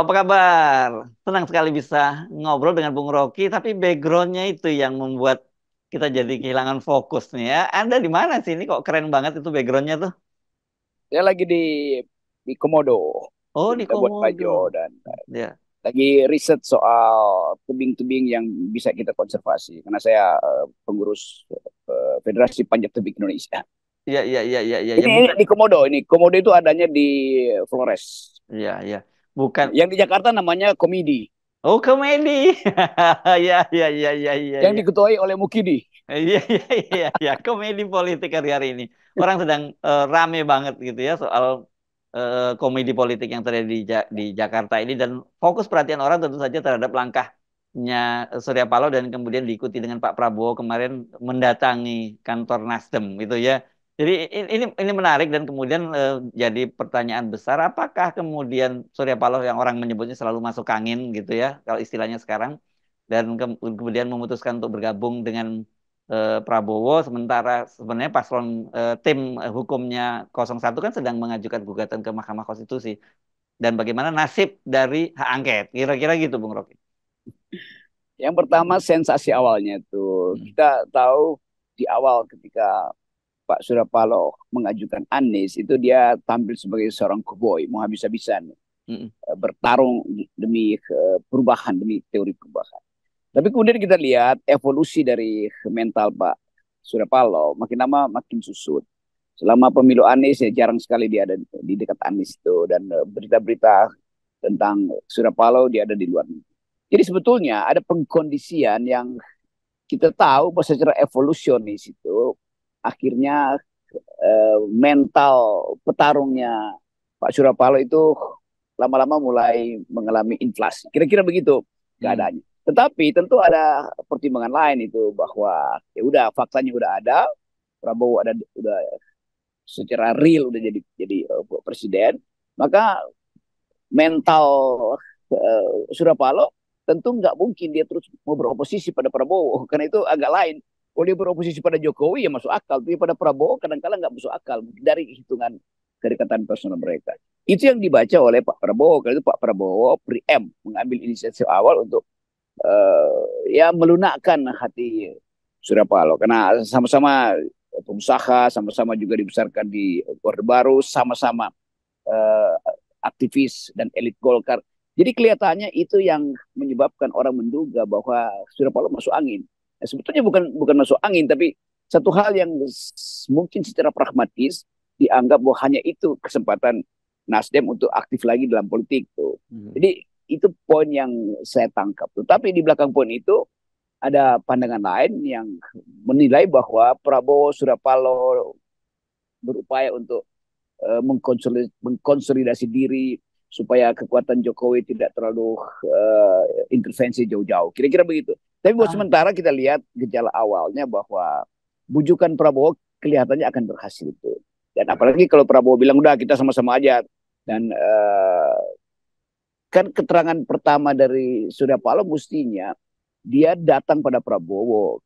apa kabar? Senang sekali bisa ngobrol dengan Bung Rocky, tapi backgroundnya itu yang membuat kita jadi kehilangan fokus nih ya. Anda di mana sih? Ini kok keren banget itu backgroundnya tuh. Dia lagi di Komodo, Oh, jadi di kita buat baju Komodo. dan Ya, lagi riset soal tebing-tebing yang bisa kita konservasi. Karena saya pengurus Federasi Panjat Tebing Indonesia. iya, iya, iya, iya, iya, ya, Ini bukan. di Komodo, ini Komodo itu adanya di Flores. Iya, iya. Bukan. Yang di Jakarta namanya Komidi, Oh, komedi. Iya, iya, iya, iya, iya, yang iya. diketuai oleh Mukidi. Iya, iya, iya, iya. Komedi politik hari-hari ini. Orang sedang rame banget gitu ya soal komedi politik yang terjadi di Jakarta ini dan fokus perhatian orang tentu saja terhadap langkahnya Surya Paloh dan kemudian diikuti dengan Pak Prabowo kemarin mendatangi kantor Nasdem gitu ya. Jadi ini menarik dan kemudian jadi pertanyaan besar apakah kemudian Surya Paloh yang orang menyebutnya selalu masuk angin gitu ya kalau istilahnya sekarang dan kemudian memutuskan untuk bergabung dengan Prabowo sementara sebenarnya paslon tim hukumnya 01 kan sedang mengajukan gugatan ke Mahkamah Konstitusi dan bagaimana nasib dari hak angket kira-kira gitu Bung Rocky. Yang pertama sensasi awalnya itu Hmm. kita tahu di awal ketika Pak Surya Paloh mengajukan Anies itu dia tampil sebagai seorang koboi mau habis-habisan Hmm. bertarung demi perubahan demi teori perubahan. Tapi kemudian kita lihat evolusi dari mental Pak Surya Paloh makin lama makin susut. Selama pemilu Anies ya jarang sekali dia ada di dekat Anies itu dan berita-berita tentang Surya Paloh dia ada di luar negeri. Jadi sebetulnya ada pengkondisian yang kita tahu bahwa secara evolusionis itu akhirnya mental petarungnya Pak Surya Paloh itu lama-lama mulai mengalami inflasi. Kira-kira begitu Hmm. keadaannya. Tetapi tentu ada pertimbangan lain itu bahwa ya udah faktanya udah ada, Prabowo ada udah secara real udah jadi presiden, maka mental Surya Paloh tentu nggak mungkin dia terus mau beroposisi pada Prabowo karena itu agak lain. Kalau dia beroposisi pada Jokowi ya masuk akal, tapi pada Prabowo kadang-kadang nggak masuk akal dari hitungan kedekatan personal mereka. Itu yang dibaca oleh Pak Prabowo. Karena itu Pak Prabowo preempt mengambil inisiatif awal untuk ya melunakkan hati Surya Paloh karena sama-sama pengusaha, sama-sama juga dibesarkan di Orde Baru, sama-sama uh, aktivis dan elit Golkar. Jadi kelihatannya itu yang menyebabkan orang menduga bahwa Surya Paloh masuk angin. Nah, sebetulnya bukan masuk angin, tapi satu hal yang mungkin secara pragmatis dianggap bahwa hanya itu kesempatan Nasdem untuk aktif lagi dalam politik tuh. Hmm. Jadi itu poin yang saya tangkap tuh. Tapi di belakang poin itu ada pandangan lain yang menilai bahwa Prabowo Surya Paloh berupaya untuk mengkonsolidasi diri supaya kekuatan Jokowi tidak terlalu intervensi jauh-jauh. Kira-kira begitu. Tapi buat Ah, sementara kita lihat gejala awalnya bahwa bujukan Prabowo kelihatannya akan berhasil itu. Dan apalagi kalau Prabowo bilang udah kita sama-sama aja dan kan keterangan pertama dari Surya Paloh mestinya dia datang pada Prabowo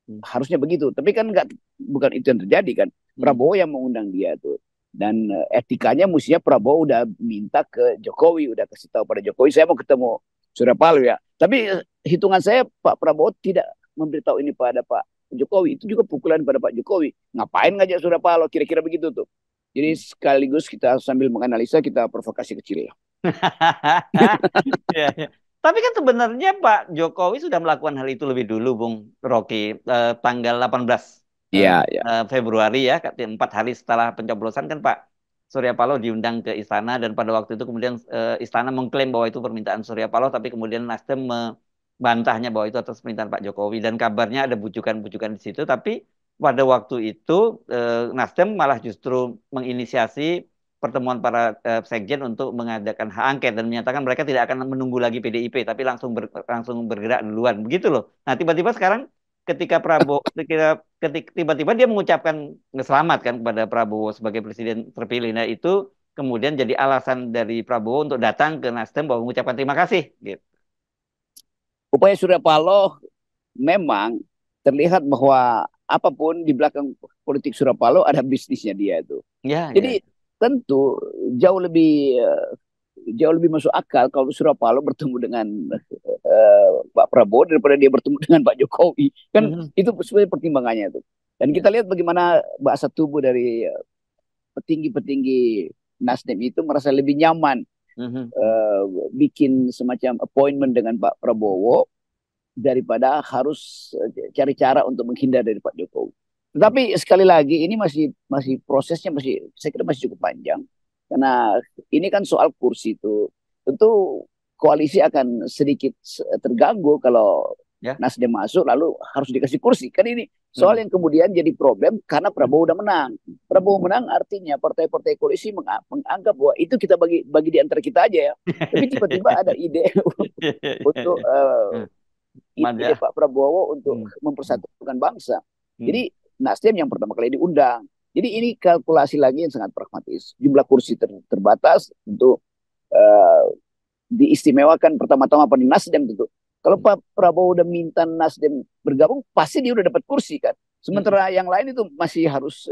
hmm. harusnya begitu. Tapi kan nggak bukan itu yang terjadi kan. Hmm. Prabowo yang mengundang dia tuh. Dan etikanya mestinya Prabowo udah minta ke Jokowi, udah kasih tahu pada Jokowi saya mau ketemu Surya Paloh ya. Tapi hitungan saya Pak Prabowo tidak memberitahu ini pada Pak Jokowi. Itu juga pukulan pada Pak Jokowi. Ngapain ngajak Surya Paloh? Kira-kira begitu tuh. Jadi sekaligus kita sambil menganalisa kita provokasi kecil ya. Ya, ya. Tapi kan sebenarnya Pak Jokowi sudah melakukan hal itu lebih dulu, Bung Rocky, tanggal 18 eh, Iya, ya. Februari ya, 4 hari setelah pencoblosan kan Pak Surya Paloh diundang ke istana dan pada waktu itu kemudian istana mengklaim bahwa itu permintaan Surya Paloh, tapi kemudian Nasdem membantahnya bahwa itu atas permintaan Pak Jokowi dan kabarnya ada bujukan-bujukan di situ, tapi pada waktu itu Nasdem malah justru menginisiasi pertemuan para sekjen untuk mengadakan hak angket dan menyatakan mereka tidak akan menunggu lagi PDIP tapi langsung bergerak duluan begitu loh. Nah, tiba-tiba sekarang ketika Prabowo tiba-tiba dia mengucapkan selamat kan kepada Prabowo sebagai presiden terpilih. Nah, itu kemudian jadi alasan dari Prabowo untuk datang ke Nasdem bahwa mengucapkan terima kasih gitu. Upaya Surya Paloh memang terlihat bahwa apapun di belakang politik Surya Paloh ada bisnisnya dia itu. Ya, ya. Jadi tentu jauh lebih jauh lebih masuk akal kalau Surya Paloh bertemu dengan Pak Prabowo daripada dia bertemu dengan Pak Jokowi. Kan Mhm. itu sebenarnya pertimbangannya tuh. Dan kita lihat bagaimana bahasa tubuh dari petinggi-petinggi Nasdem itu merasa lebih nyaman Mhm. uh, bikin semacam appointment dengan Pak Prabowo daripada harus cari cara untuk menghindar dari Pak Jokowi. Tetapi sekali lagi ini masih masih prosesnya masih saya kira masih cukup panjang karena ini kan soal kursi itu tentu koalisi akan sedikit terganggu kalau Ya. Nasdem masuk lalu harus dikasih kursi kan ini soal Mhm. yang kemudian jadi problem karena Prabowo udah menang. Prabowo menang artinya partai-partai koalisi menganggap bahwa itu kita bagi bagi di antara kita aja ya. Tapi tiba-tiba ada ide untuk Hmm. ide Manja. Pak Prabowo untuk Hmm. mempersatukan bangsa. Hmm. Jadi Nasdem yang pertama kali diundang. Jadi ini kalkulasi lagi yang sangat pragmatis. Jumlah kursi terbatas untuk uh, diistimewakan pertama-tama pada Nasdem tentu. Kalau Pak Prabowo udah minta Nasdem bergabung, pasti dia udah dapat kursi kan. Hmm. Sementara yang lain itu masih harus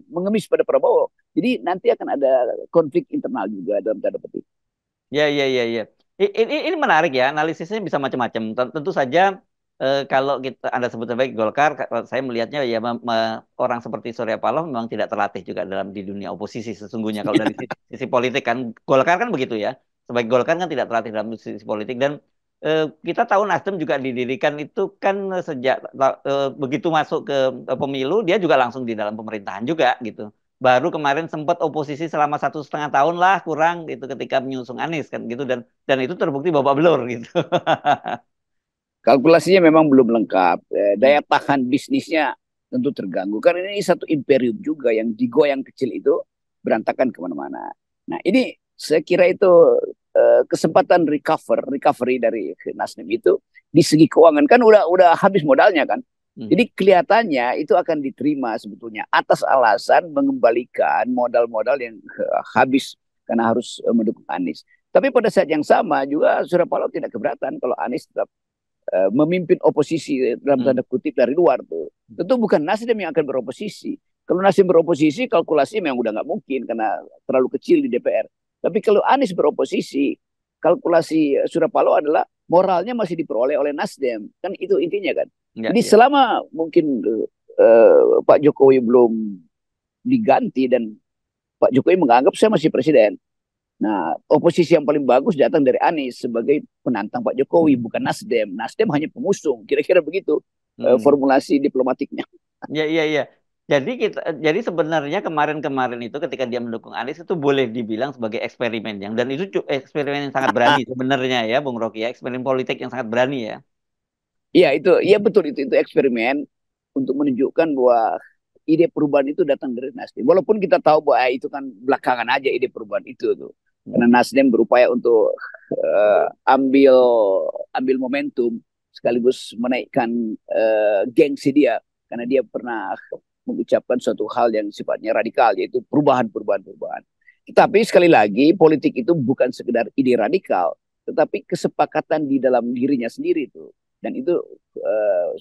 mengemis pada Prabowo. Jadi nanti akan ada konflik internal juga dalam tanda petik. Ya, ya, ya, ya. Ini menarik ya, analisisnya bisa macam-macam. Tentu saja kalau kita Anda sebut sebagai Golkar, kalau saya melihatnya ya orang seperti Surya Paloh memang tidak terlatih juga dalam di dunia oposisi sesungguhnya. Kalau dari sisi politik kan, Golkar kan begitu ya. Sebagai Golkar kan tidak terlatih dalam sisi politik dan kita tahu Nasdem juga didirikan itu kan sejak begitu masuk ke pemilu dia juga langsung di dalam pemerintahan juga gitu. Baru kemarin sempat oposisi selama 1,5 tahun lah kurang gitu ketika menyusung Anies kan gitu dan itu terbukti babak belur gitu. Kalkulasinya memang belum lengkap. Hmm. Daya tahan bisnisnya tentu terganggu. Karena ini satu imperium juga yang digoyang kecil itu berantakan kemana-mana. Nah ini saya kira itu kesempatan recovery dari Nasdem itu di segi keuangan kan udah habis modalnya kan. Hmm. Jadi kelihatannya itu akan diterima sebetulnya atas alasan mengembalikan modal-modal yang habis karena harus mendukung Anies. Tapi pada saat yang sama juga Surya Paloh tidak keberatan kalau Anies tetap memimpin oposisi dalam Hmm. tanda kutip dari luar tuh. Tentu bukan Nasdem yang akan beroposisi. Kalau Nasdem beroposisi, kalkulasi memang udah nggak mungkin karena terlalu kecil di DPR. Tapi kalau Anies beroposisi, kalkulasi Surya Paloh adalah moralnya masih diperoleh oleh Nasdem. Kan itu intinya kan. Ya, Jadi ya. selama mungkin Pak Jokowi belum diganti dan Pak Jokowi menganggap saya masih presiden, nah, oposisi yang paling bagus datang dari Anies sebagai penantang Pak Jokowi, bukan Nasdem. Nasdem hanya pengusung, kira-kira begitu Hmm. formulasi diplomatiknya. Ya, ya, ya. Jadi sebenarnya kemarin-kemarin itu ketika dia mendukung Anies itu boleh dibilang sebagai eksperimen dan itu eksperimen yang sangat berani sebenarnya ya Bung Rocky ya, eksperimen politik yang sangat berani ya. Iya itu, iya betul itu eksperimen untuk menunjukkan bahwa ide perubahan itu datang dari Nasdem. Walaupun kita tahu bahwa itu kan belakangan aja ide perubahan itu tuh. Karena Hmm. Nasdem berupaya untuk ambil ambil momentum sekaligus menaikkan gengsi dia karena dia pernah mengucapkan suatu hal yang sifatnya radikal yaitu perubahan. Tapi sekali lagi politik itu bukan sekedar ide radikal, tetapi kesepakatan di dalam dirinya sendiri itu. Dan itu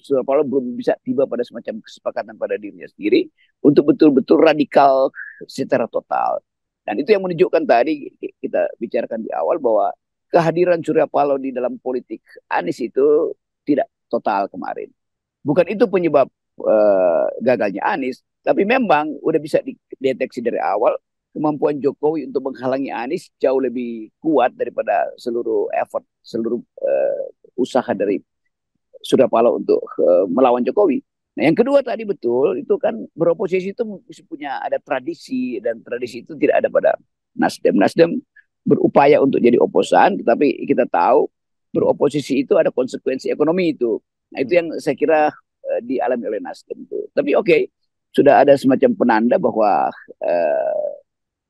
Surya Paloh belum bisa tiba pada semacam kesepakatan pada dirinya sendiri untuk betul-betul radikal secara total. Dan itu yang menunjukkan tadi kita bicarakan di awal bahwa kehadiran Surya Paloh di dalam politik Anies itu tidak total kemarin. Bukan itu penyebab gagalnya Anies, tapi memang udah bisa dideteksi dari awal kemampuan Jokowi untuk menghalangi Anies jauh lebih kuat daripada seluruh effort, seluruh usaha dari Surya Paloh untuk melawan Jokowi. Nah, yang kedua tadi betul itu kan beroposisi itu mesti punya ada tradisi dan tradisi itu tidak ada pada Nasdem. Nasdem berupaya untuk jadi oposan, tetapi kita tahu beroposisi itu ada konsekuensi ekonomi itu. Nah, itu yang saya kira dialami oleh Nasdem itu. Tapi oke, sudah ada semacam penanda bahwa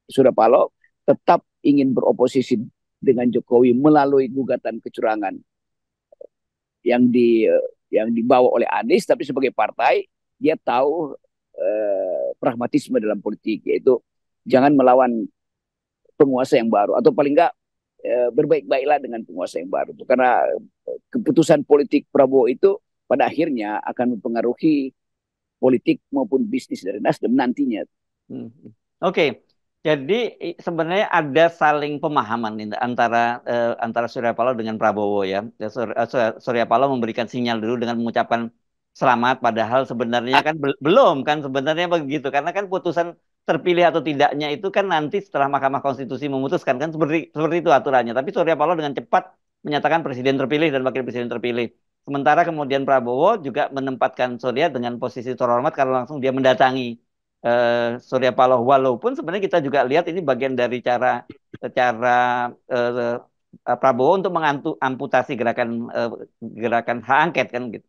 Surya Paloh tetap ingin beroposisi dengan Jokowi melalui gugatan kecurangan yang dibawa oleh Anies, tapi sebagai partai dia tahu pragmatisme dalam politik, yaitu jangan melawan penguasa yang baru atau paling enggak berbaik-baiklah dengan penguasa yang baru, karena keputusan politik Prabowo itu pada akhirnya akan mempengaruhi politik maupun bisnis dari Nasdem nantinya. Hmm. Oke. Jadi sebenarnya ada saling pemahaman ini antara Surya Paloh dengan Prabowo ya. Surya Paloh memberikan sinyal dulu dengan mengucapkan selamat, padahal sebenarnya kan belum kan sebenarnya begitu, karena kan putusan terpilih atau tidaknya itu kan nanti setelah Mahkamah Konstitusi memutuskan kan seperti seperti itu aturannya. Tapi Surya Paloh dengan cepat menyatakan presiden terpilih dan wakil presiden terpilih. Sementara kemudian Prabowo juga menempatkan Surya dengan posisi terhormat karena langsung dia mendatangi Surya Paloh, walaupun sebenarnya kita juga lihat ini bagian dari cara Prabowo untuk mengamputasi gerakan hak angket kan gitu.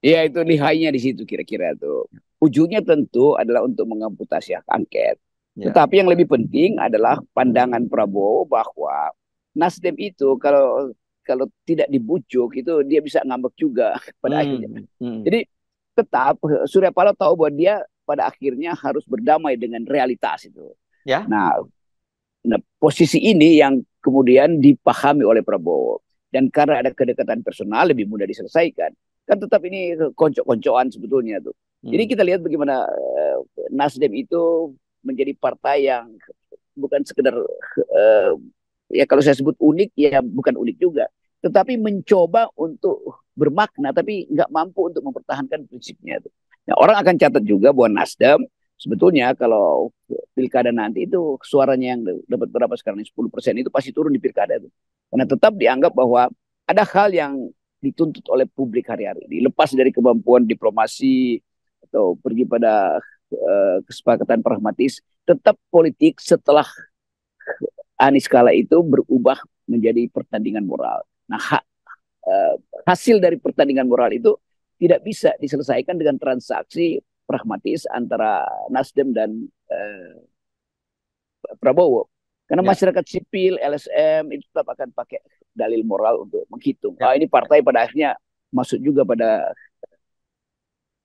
Ya itu lihainya di situ kira-kira tuh. Ujungnya tentu adalah untuk mengamputasi hak angket. Ya. Tetapi yang lebih penting adalah pandangan Prabowo bahwa Nasdem itu kalau kalau tidak dibujuk itu dia bisa ngambek juga pada akhirnya. Hmm, hmm. Jadi tetap Surya Paloh tahu bahwa dia pada akhirnya harus berdamai dengan realitas itu. Ya. Nah, posisi ini yang kemudian dipahami oleh Prabowo. Dan karena ada kedekatan personal lebih mudah diselesaikan. Kan tetap ini konco-koncoan sebetulnya tuh. Jadi Hmm. kita lihat bagaimana Nasdem itu menjadi partai yang bukan sekedar ya kalau saya sebut unik ya bukan unik juga, tetapi mencoba untuk bermakna tapi nggak mampu untuk mempertahankan prinsipnya itu. Nah, orang akan catat juga bahwa Nasdem sebetulnya kalau pilkada nanti itu suaranya yang dapat berapa sekarang 10% itu pasti turun di pilkada itu. Karena tetap dianggap bahwa ada hal yang dituntut oleh publik hari-hari ini. Lepas dari kemampuan diplomasi atau pergi pada kesepakatan pragmatis, tetap politik setelah Anies kala itu berubah menjadi pertandingan moral. Nah, uh, hasil dari pertandingan moral itu tidak bisa diselesaikan dengan transaksi pragmatis antara Nasdem dan Prabowo. Karena Ya. masyarakat sipil, LSM itu tetap akan pakai dalil moral untuk menghitung. Ya. Ini partai pada akhirnya masuk juga pada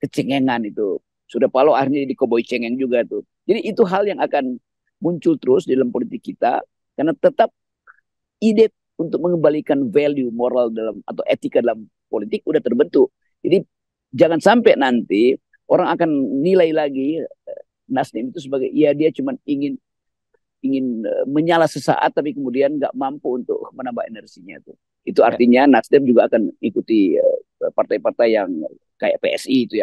kecengengan itu. Sudah Paloh akhirnya jadi koboi cengeng juga tuh. Jadi itu hal yang akan muncul terus di dalam politik kita karena tetap ide untuk mengembalikan value moral dalam atau etika dalam politik udah terbentuk. Jadi jangan sampai nanti orang akan nilai lagi Nasdem itu sebagai ya dia cuma ingin ingin menyala sesaat tapi kemudian nggak mampu untuk menambah energinya tuh. Itu Ya. artinya Nasdem juga akan ikuti partai-partai yang kayak PSI itu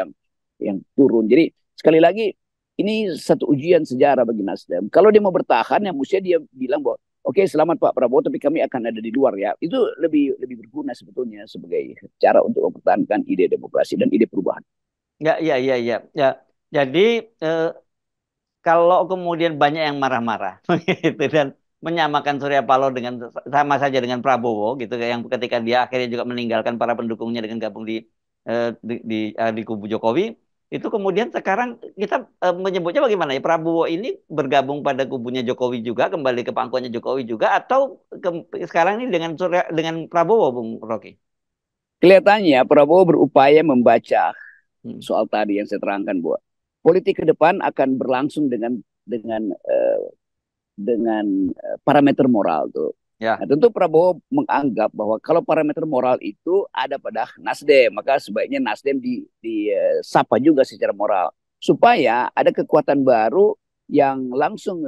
yang turun. Jadi sekali lagi ini satu ujian sejarah bagi Nasdem. Kalau dia mau bertahan ya mesti dia bilang bahwa oke, selamat Pak Prabowo tapi kami akan ada di luar ya. Itu lebih lebih berguna sebetulnya sebagai cara untuk mempertahankan ide demokrasi dan ide perubahan. Ya, ya, ya, ya, ya. Jadi eh, kalau kemudian banyak yang marah-marah gitu dan menyamakan Surya Paloh dengan sama saja dengan Prabowo gitu yang ketika dia akhirnya juga meninggalkan para pendukungnya dengan gabung di kubu Jokowi, itu kemudian sekarang kita menyebutnya bagaimana ya, Prabowo ini bergabung pada kubunya Jokowi juga, kembali ke pangkuannya Jokowi juga, atau sekarang ini dengan Prabowo, Bung Rocky? Kelihatannya Prabowo berupaya membaca Hmm. soal tadi yang saya terangkan bahwa politik ke depan akan berlangsung dengan parameter moral tuh. Nah, Ya. tentu Prabowo menganggap bahwa kalau parameter moral itu ada pada Nasdem, maka sebaiknya Nasdem disapa juga secara moral supaya ada kekuatan baru yang langsung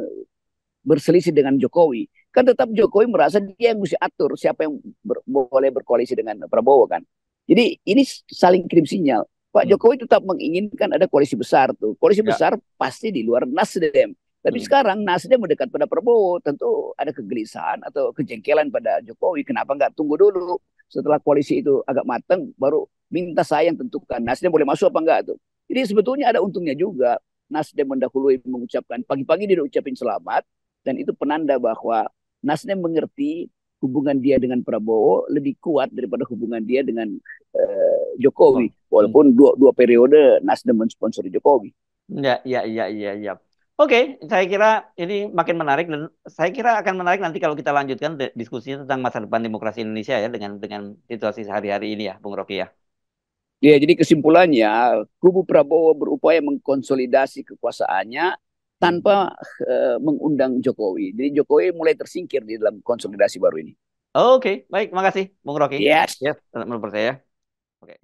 berselisih dengan Jokowi. Kan tetap Jokowi merasa dia yang mesti atur siapa yang boleh berkoalisi dengan Prabowo kan. Jadi ini saling kirim sinyal. Pak Hmm. Jokowi tetap menginginkan ada koalisi besar tuh. Koalisi Ya. besar pasti di luar Nasdem. Tapi Hmm. sekarang Nasdem mendekat pada Prabowo, tentu ada kegelisahan atau kejengkelan pada Jokowi. Kenapa nggak tunggu dulu setelah koalisi itu agak matang, baru minta saya yang tentukan Nasdem boleh masuk apa enggak tuh. Jadi sebetulnya ada untungnya juga. Nasdem mendahului mengucapkan pagi-pagi dia ucapin selamat dan itu penanda bahwa Nasdem mengerti hubungan dia dengan Prabowo lebih kuat daripada hubungan dia dengan Oh. Jokowi. Hmm. Walaupun dua periode Nasdem mensponsori Jokowi. Ya, ya, ya, ya, ya. Oke, saya kira ini makin menarik dan saya kira akan menarik nanti kalau kita lanjutkan diskusinya tentang masa depan demokrasi Indonesia ya dengan situasi sehari-hari ini ya, Bung Rocky ya. Ya, jadi kesimpulannya kubu Prabowo berupaya mengkonsolidasi kekuasaannya Hmm. tanpa mengundang Jokowi. Jadi Jokowi mulai tersingkir di dalam konsolidasi baru ini. Oke, baik, makasih, Bung Rocky. Yes. Yes, menurut saya. Oke.